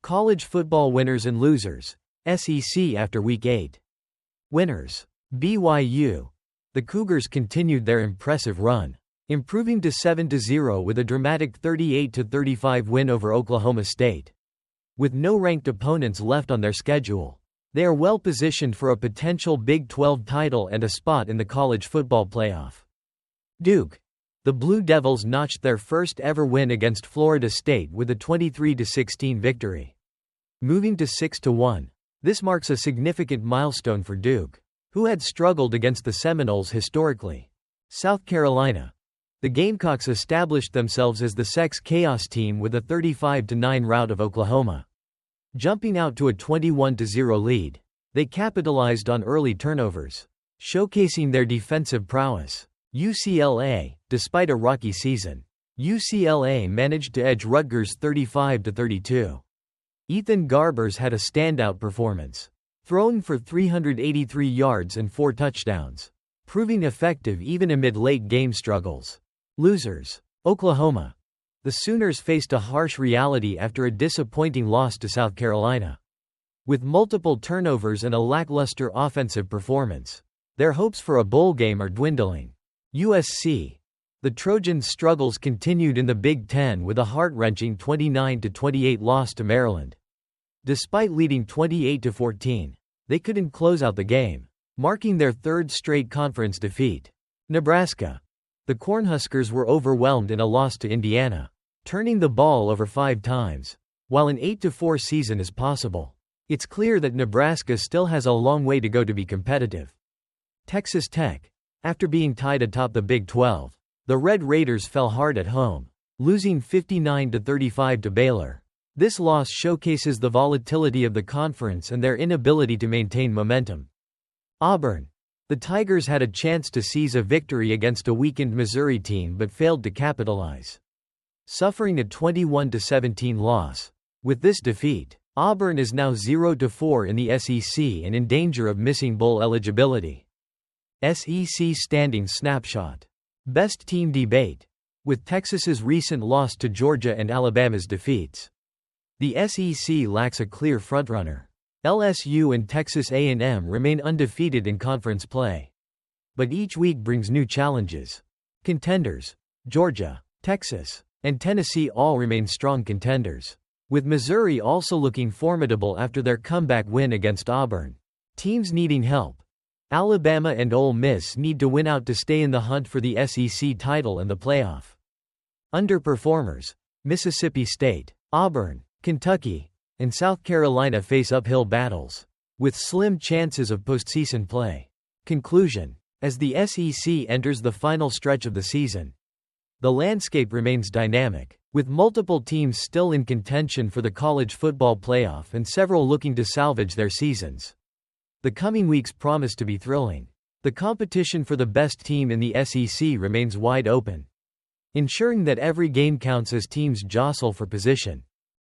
College football winners and losers. SEC after Week 8. Winners. BYU. The Cougars continued their impressive run, improving to 7-0 with a dramatic 38-35 win over Oklahoma State. With no ranked opponents left on their schedule, they are well positioned for a potential Big 12 title and a spot in the college football playoff. Duke. The Blue Devils notched their first ever win against Florida State with a 23-16 victory. Moving to 6-1, this marks a significant milestone for Duke, who had struggled against the Seminoles historically. South Carolina. The Gamecocks established themselves as the Sex Chaos team with a 35-9 rout of Oklahoma. Jumping out to a 21-0 lead, they capitalized on early turnovers, showcasing their defensive prowess. UCLA. Despite a rocky season, UCLA managed to edge Rutgers 35-32. Ethan Garbers had a standout performance, throwing for 383 yards and 4 touchdowns, proving effective even amid late game struggles. Losers. Oklahoma. The Sooners faced a harsh reality after a disappointing loss to South Carolina. With multiple turnovers and a lackluster offensive performance, their hopes for a bowl game are dwindling. USC. The Trojans' struggles continued in the Big Ten with a heart-wrenching 29-28 loss to Maryland. Despite leading 28-14, they couldn't close out the game, marking their third straight conference defeat. Nebraska. The Cornhuskers were overwhelmed in a loss to Indiana, turning the ball over 5 times. While an 8-4 season is possible, it's clear that Nebraska still has a long way to go to be competitive. Texas Tech. After being tied atop the Big 12, the Red Raiders fell hard at home, losing 59-35 to Baylor. This loss showcases the volatility of the conference and their inability to maintain momentum. Auburn. The Tigers had a chance to seize a victory against a weakened Missouri team but failed to capitalize, suffering a 21-17 loss. With this defeat, Auburn is now 0-4 in the SEC and in danger of missing bowl eligibility. SEC standings snapshot. Best team debate. With Texas's recent loss to Georgia and Alabama's defeats, the SEC lacks a clear frontrunner. LSU and Texas A&M remain undefeated in conference play, but each week brings new challenges. Contenders. Georgia, Texas, and Tennessee all remain strong contenders, with Missouri also looking formidable after their comeback win against Auburn. Teams needing help. Alabama and Ole Miss need to win out to stay in the hunt for the SEC title and the playoff. Underperformers. Mississippi State, Auburn, Kentucky, and South Carolina face uphill battles, with slim chances of postseason play. Conclusion. As the SEC enters the final stretch of the season, the landscape remains dynamic, with multiple teams still in contention for the college football playoff and several looking to salvage their seasons. The coming weeks promise to be thrilling. The competition for the best team in the SEC remains wide open, ensuring that every game counts as teams jostle for position.